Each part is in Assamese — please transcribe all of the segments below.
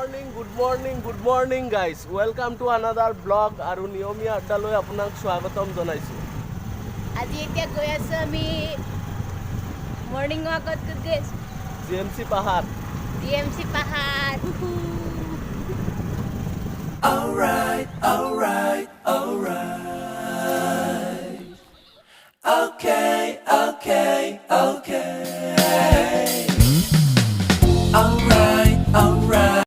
Good morning guys. Welcome to another vlog আৰু নিয়মীয়া আড্ডালৈ আপোনাক স্বাগতম জনাইছো। আজি এতিয়া গৈ আছো আমি মৰ্নিং ৱাকত গৈ জিএমচি পাহাৰ। জিএমচি পাহাৰ। Alright. Okay. Alright.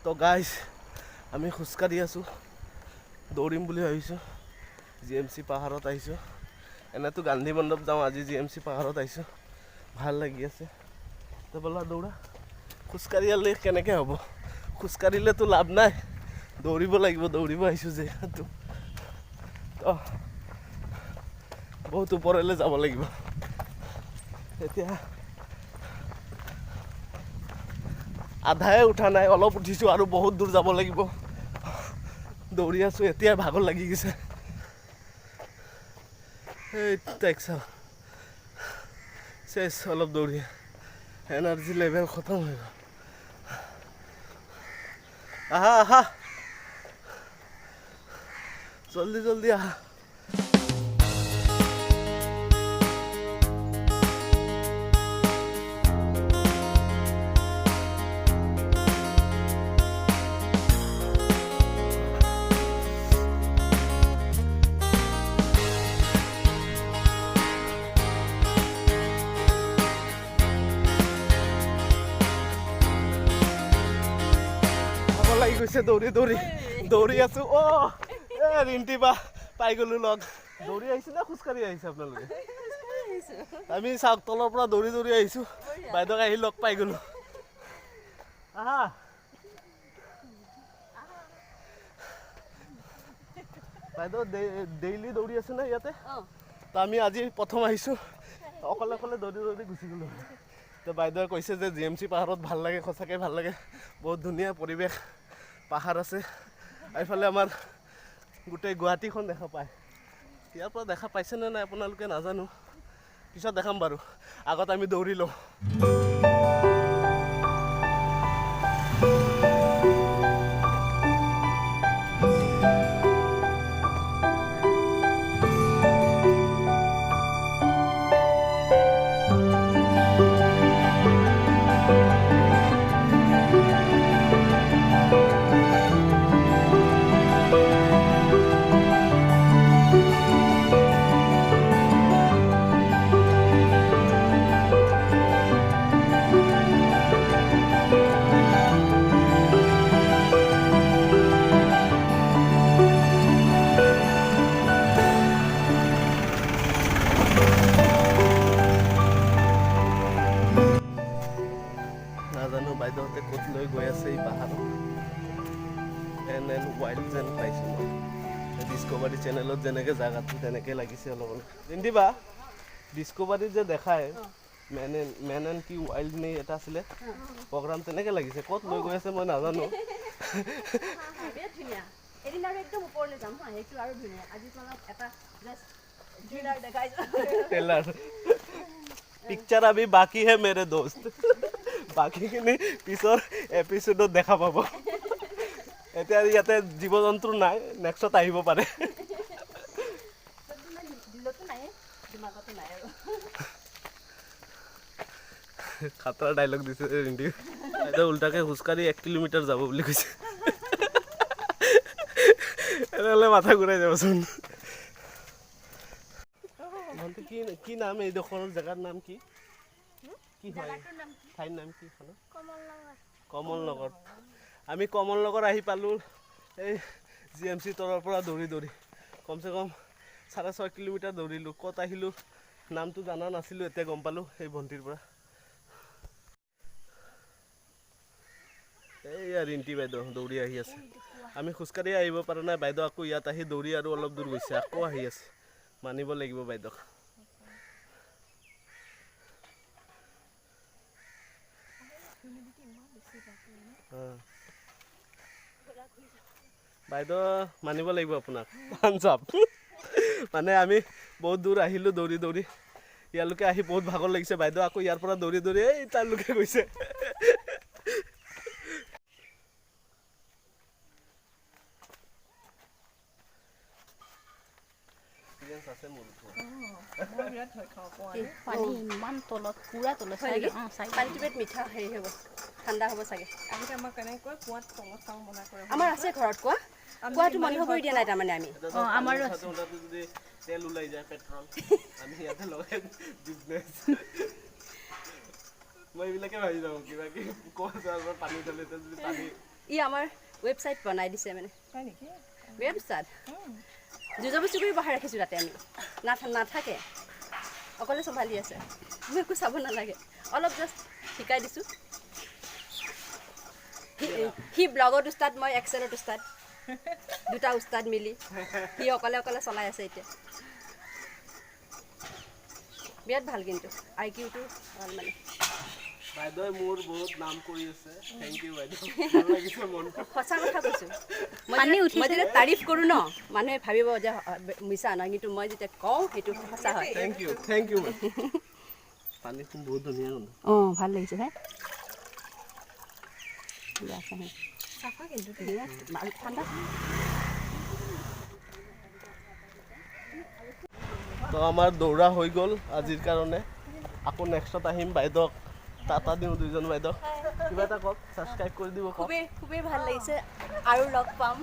তো গাইজ আমি খোজকাঢ়ি আছোঁ, দৌৰিম বুলি ভাবিছোঁ। জিএমচি পাহাৰত আহিছোঁ। এনেতো গান্ধী মণ্ডপ যাওঁ, আজি জিএমচি পাহাৰত আহিছোঁ, ভাল লাগি আছে। তো ব'লা দৌৰা। খোজকাঢ়িলে কেনেকৈ হ'ব? খোজকাঢ়িলেতো লাভ নাই, দৌৰিব লাগিব। দৌৰিব আহিছোঁ যিহেতু, তো বহুত ওপৰলৈ যাব লাগিব। এতিয়া আধায়ে উঠা নাই, অলপ উঠিছোঁ আৰু বহুত দূৰ যাব লাগিব। দৌৰি আছোঁ, এতিয়া ভাগৰ লাগি গৈছে। এই টেক্সা চেচ, অলপ দৌৰি এনাৰ্জি লেভেল খতম হৈ গ'ল। আহা জল্দি আহা। লাগি গৈছে দৌৰি আছো। ৰিণ্টি বা পাই গ'লো লগ। দৌৰি আহিছে নে খোজকাঢ়ি আহিছে আপোনালোকে? আমি চাওক তলৰ পৰা দৌৰি আহিছোঁ, বাইদেউক আহি লগ পাই গ'লো। আহা বাইদেউ, ডেইলি দৌৰি আছে নে ইয়াতে? তো আমি আজি প্ৰথম আহিছোঁ, অকলে দৌৰি গুচি গ'লোঁ। তো বাইদেৱে কৈছে যে জিএমচি পাহাৰত ভাল লাগে, সঁচাকৈ ভাল লাগে, বহুত ধুনীয়া পৰিৱেশ, পাহাৰ আছে। এইফালে আমাৰ গোটেই গুৱাহাটীখন দেখা পায়। ইয়াৰ পৰা দেখা পাইছেনে নাই আপোনালোকে নাজানো, পিছত দেখাম বাৰু। আগত আমি দৌৰি লওঁ। নাজানো বাইদেউহঁতে ক'ত লৈ গৈ আছে এই পাহাৰত। এন ৱাইল্ড যেন পাইছোঁ মই। ডিস্কভাৰী চেনেলত যেনেকৈ জেগাটো তেনেকৈ লাগিছে অলপ। জিন্তি বা ডিস্কভাৰীত যে দেখায় মেন এণ্ড কি ৱাইল্ড নে এটা আছিলে প্ৰগ্ৰাম, তেনেকৈ লাগিছে। ক'ত লৈ গৈ আছে মই নাজানো। পিকচাৰ আভি বাকী হে মেৰে দোস্ত, বাকীখিনি পিছৰ এপিচডত দেখা পাব। এতিয়া ইয়াতে জীৱ জন্তু নাই, নেক্সট আহিব পাৰে। খাতৰা ডাইলগ দিছে ৰিণ্টি। এতিয়া উল্টাকে খোজকাঢ়ি 1 কিলোমিটাৰ যাব বুলি কৈছে। এনেহ'লে মাথা ঘূৰাই যাবচোন। কি নাম এইডোখৰ জেগাৰ নাম কি হয়? ঠাইৰ নাম কি? কমল নগৰ। আমি কমল নগৰ আহি পালোঁ এই জিএমচি তলৰ পৰা দৌৰি কমচে কম 6.5 কিলোমিটাৰ দৌৰিলোঁ। ক'ত আহিলোঁ নামটো জানা নাছিলোঁ, এতিয়া গম পালোঁ এই ভণ্টিৰ পৰা। এইয়া ৰিণ্টি বাইদেউ দৌৰি আহি আছে। আমি খোজকাঢ়ি আহিব পৰা নাই বাইদেউ আকৌ ইয়াত আহি দৌৰি আৰু অলপ দূৰ গৈছে আকৌ আহি আছে মানিব লাগিব বাইদেউক বাইদেউ মানিব লাগিব আপোনাক পাঞ্জাব মানে আমি বহুত দূৰ আহিলোঁ দৌৰি দৌৰি ইয়ালৈকে আহি বহুত ভাগৰ লাগিছে বাইদেউ আকৌ ইয়াৰ পৰা দৌৰি দৌৰি এই তালৈকে গৈছে পানী ইমান তলত পুৰা তলত পানীটো বেট মিঠা হেৰি হ'ব ঠাণ্ডা হ'ব চাগে আগতে আমাক কেনেকৈ কুঁৱাত তলত চাওঁ বনাই কৰে আমাৰ আছে ঘৰত কোৱা কোৱাটো বন্ধ কৰি দিয়া নাই তাৰমানে আমি আমাৰো যদি তেল ওলাই যায় পেট্ৰল আমি ইয়াতে লগাই বিজনেছ মই এইবিলাকে ভাবি যাওঁ কিবা কি পানী ঢালে যদি পানী ই আমাৰ ৱেবছাইট বনাই দিছে মানে হয় নেকি ৱেবছাইট জুজবস্তি কৰি বহাই ৰাখিছোঁ তাতে আমি নাথাকে অকলে চম্ভালি আছে মই একো চাব নালাগে অলপ জাষ্ট শিকাই দিছোঁ সি ব্লগত উস্তাদ মই এক্সেলত উস্তাদ দুটা উস্তাদ মিলি সি অকলে অকলে চলাই আছে এতিয়া বিৰাট ভাল কিন্তু IQ-টো ভাল মানে বাইদেউ মোৰ বহুত নাম কৰি আছে থেংক ইউ বাইদেউ ভাল লাগিছে মনটো সঁচা কথা কৈছোঁ মই যেতিয়া তাৰিফ কৰোঁ ন মানুহে ভাবিব যে মিছা নহয় কিন্তু মই যেতিয়া কওঁ সেইটো সঁচা হয় থেংক ইউ পানীটো বহুত ধুনীয়া গোন্ধ অঁ ভাল লাগিছে হে চাফা কিন্তু ঠাণ্ডা তো আমাৰ দৌৰা হৈ গ'ল আজিৰ কাৰণে আকৌ নেক্সটত আহিম বাইদেউক টাটা দিওঁ দুইজন বাইদেউ কিবা এটা কওক ছাবস্ক্ৰাইব কৰি দিব কওক খুবেই ভাল লাগিছে আৰু লগ পাম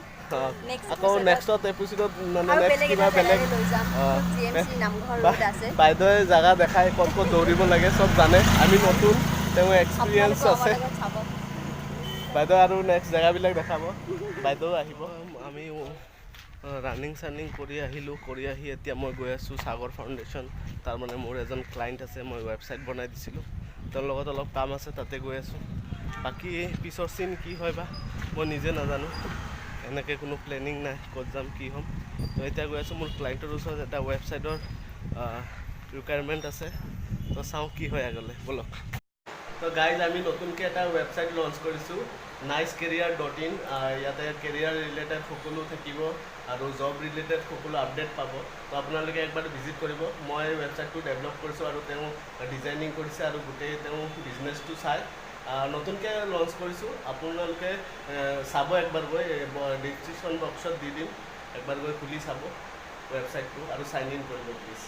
আকৌ নেক্সটত এপিছডত মানে নেক্সট কিবা বেলেগ বাইদেৱে জাগা দেখাই ক'ত ক'ত দৌৰিব লাগে চব জানে আমি নতুন তেওঁ এক্সপিৰিয়েঞ্চ আছে বাইদেউ আৰু নেক্সট জেগাবিলাক দেখাব বাইদেউ আহিব আমি ৰানিং চানিং কৰি আহিলোঁ কৰি আহি এতিয়া মই গৈ আছোঁ সাগৰ ফাউণ্ডেশ্যন তাৰমানে মোৰ এজন ক্লাইণ্ট আছে মই ৱেবছাইট বনাই দিছিলোঁ তেওঁৰ লগত অলপ কাম আছে তাতে গৈ আছোঁ বাকী পিছৰ চিন কি হয় বা মই নিজে নাজানো এনেকৈ কোনো প্লেনিং নাই ক'ত যাম কি হ'ম তো এতিয়া গৈ আছোঁ মোৰ ক্লাইণ্টৰ ওচৰত এটা ৱেবছাইটৰ ৰিকুৱাৰমেণ্ট আছে তো চাওঁ কি হয় আগলৈ ব'লক তো গাইজ আমি নতুনকৈ এটা ৱেবছাইট লঞ্চ কৰিছোঁ nicecareer.in ইয়াতে কেৰিয়াৰ ৰিলেটেড সকলো থাকিব আৰু জব ৰিলেটেড সকলো আপডেট পাব তো আপোনালোকে একবাৰ ভিজিট কৰিব মই ৱেবছাইটটো ডেভেলপ কৰিছোঁ আৰু তেওঁ ডিজাইনিং কৰিছে আৰু গোটেই তেওঁ বিজনেছটো চাই নতুনকৈ লঞ্চ কৰিছোঁ আপোনালোকে চাব একবাৰ গৈ ডিছক্ৰিপশ্যন বক্সত দি দিম একবাৰ গৈ খুলি চাব ৱেবছাইটটো আৰু চাইন ইন কৰিব প্লিজ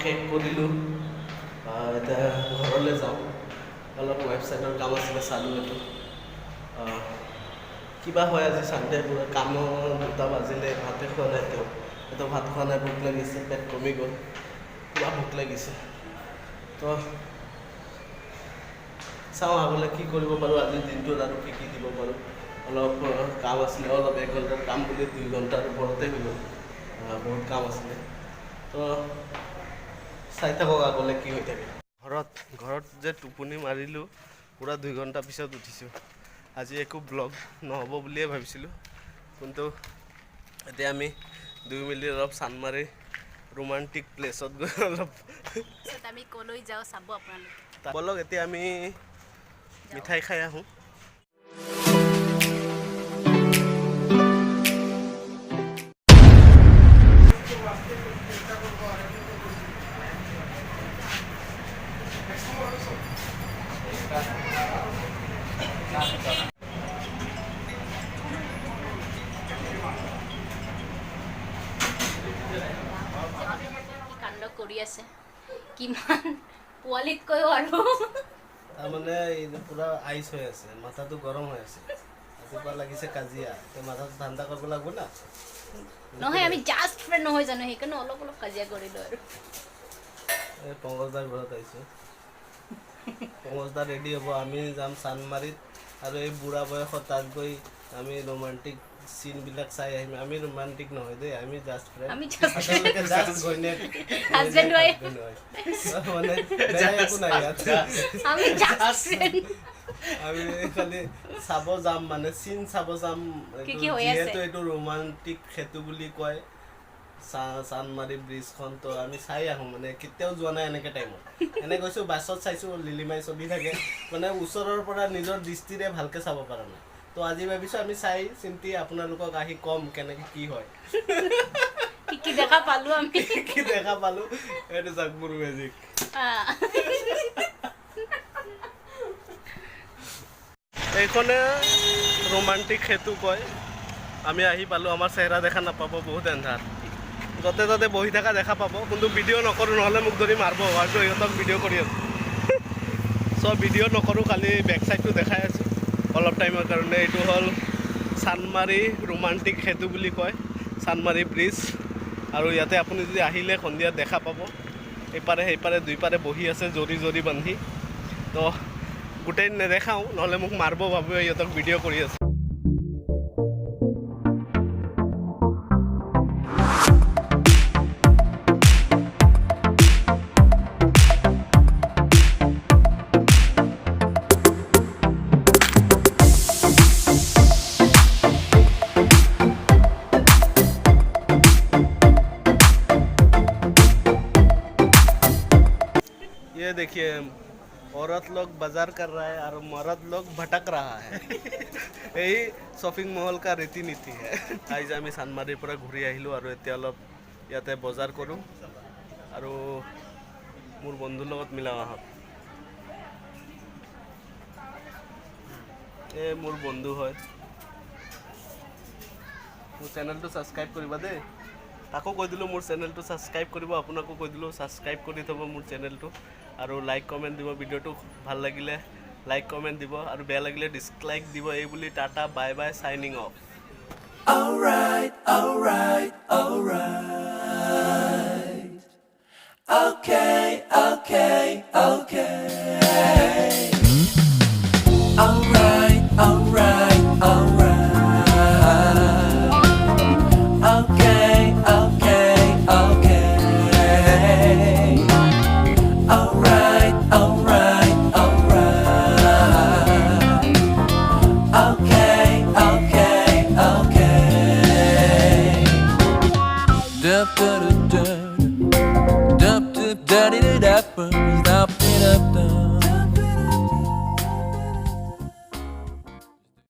শেষ কৰিলোঁ এতিয়া ঘৰলৈ যাওঁ অলপ ৱেবছাইটৰ কাম আছিলে চালোঁ এইটো কিবা হয় আজি চানডে পুৰা কামৰ 2টা বাজিলে ভাতে খোৱা নাই তেওঁ এতিয়া ভাত খোৱা নাই ভোক লাগিছে পেট কমি গ'ল পুৰা ভোক লাগিছে তো চাওঁ আগলৈ কি কৰিব পাৰোঁ আজিৰ দিনটোত আৰু কি কি দিব পাৰোঁ অলপ কাম আছিলে অলপ 1 ঘণ্টাৰ কাম বুলি 2 ঘণ্টাৰ ওপৰতে হৈ গ'ল বহুত কাম আছিলে তো চাই থাকক আগলৈ কি হৈ থাকে ঘৰত যে টোপনি মাৰিলোঁ পুৰা 2 ঘণ্টা পিছত উঠিছোঁ আজি একো ব্লগ নহ'ব বুলিয়ে ভাবিছিলোঁ কিন্তু এতিয়া আমি 2 মিলি অলপ চানমাৰি ৰোমান্টিক প্লেছত গৈ অলপ আমি ক'লৈ যাওঁ চাব আপোনালোকে বলক এতিয়া আমি মিঠাই খাই আহোঁ কৰি আছে কিমান পোৱালিতকৈও আৰু তাৰমানে পুৰা আইচ হৈ আছে, মাথাটো গৰম হৈ আছে। ৰাতিপুৱা লাগিছে কাজিয়া, মাথাটো ঠাণ্ডা কৰিব লাগিব না। নহয় আমি জাষ্ট ফ্ৰেণ্ড নহয় জানো, সেইকাৰণে অলপ অলপ কাজিয়া কৰিলোঁ আৰু এই পংকজদাৰ ঘৰত আহিছোঁ। পংকজদা ৰেডি হ'ব, আমি যাম চানমাৰিত আৰু এই বুঢ়া বয়সত তাত গৈ আমি ৰোমান্টিক চিনবিলাক চাই আহিম। আমি ৰোমান্টিক নহয় দেই, আমি জাষ্ট ফ্ৰেণ্ড। আমি just আচলতে just ঘৈণীয়েক Husband wife. মানে বেয়া একো নাই ইয়াত। আমি জাষ্ট ফ্ৰেণ্ড আমি খালি চাব যাম, মানে চিন চাব যাম। কি হৈ আছে? যিহেতু এইটো ৰোমান্টিক সেতু বুলি কয় চানমাৰি ব্ৰিজখন, তো আমি চাই আহোঁ। মানে কেতিয়াও যোৱা নাই এনেকৈ টাইমত। এনে গৈছোঁ বাছত চাইছোঁ, লিলিমাই চলি থাকে, মানে ওচৰৰ পৰা নিজৰ দৃষ্টিৰে ভালকৈ চাব পৰা নাই। তো আজি ভাবিছোঁ আমি চাই চিন্তি আপোনালোকক আহি ক'ম কেনেকৈ কি হয়। কি দেখা পালোঁ আমি কি দেখা পালোঁ এইটো চাওক মোৰ মেজিক। এইখনে ৰোমান্টিক সেতু কয়। আমি আহি পালোঁ, আমাৰ চেহেৰা দেখা নাপাব, বহুত এন্ধাৰ। য'তে ত'তে বহি থকা দেখা পাব, কিন্তু ভিডিঅ' নকৰোঁ, নহ'লে মোক ধৰি মাৰিব। হয়তো সিহঁতক ভিডিঅ' কৰি আছোঁ। চ' ভিডিঅ' নকৰোঁ, খালি বেক চাইডটো দেখাই আছোঁ অলপ টাইমৰ কাৰণে। এইটো হ'ল চানমাৰি ৰোমান্টিক সেতু বুলি কয়, চানমাৰি ব্ৰিজ। আৰু ইয়াতে আপুনি যদি আহিলে সন্ধিয়া দেখা পাব, এইপাৰে সেইপাৰে দুইপাৰে বহি আছে জৰি জৰি বান্ধি। তো গোটেই নেদেখাওঁ, নহ'লে মোক মাৰিব, ভাবি সিহঁতক ভিডিঅ' কৰি আছোঁ। ये देखिए, औरत लोग बाजार कर रहा है और मर्द लोग भटक रहा है। यही शॉपिंग मॉल का रीति नीति है। आज আমি চানমাৰিৰ পৰা ঘূৰি আহিলোঁ আৰু এতিয়া অলপ ইয়াতে বজাৰ কৰোঁ আৰু মোৰ বন্ধুৰ লগত মিলাম আহক। এই মোৰ বন্ধু হয়, মোৰ চেনেলটো ছাবস্ক্ৰাইব কৰিবা দেই। তাকো কৈ দিলোঁ মোৰ চেনেলটো ছাবস্ক্ৰাইব কৰিব, আপোনাকো কৈ দিলোঁ ছাবস্ক্ৰাইব কৰি থ'ব মোৰ চেনেলটো। আৰু লাইক কমেণ্ট দিব, ভিডিঅ'টো ভাল লাগিলে লাইক কমেণ্ট দিব, আৰু বেয়া লাগিলে ডিছলাইক দিব। এই বুলি tata bye bye, signing off. Alright, alright, alright. Okay, okay, okay. Alright, alright, alright. Okay, okay, okay. Alright, alright, alright. Okay, okay, okay. Dup, dup, dup, dup, dup, dup, dup, dup, dup, dup.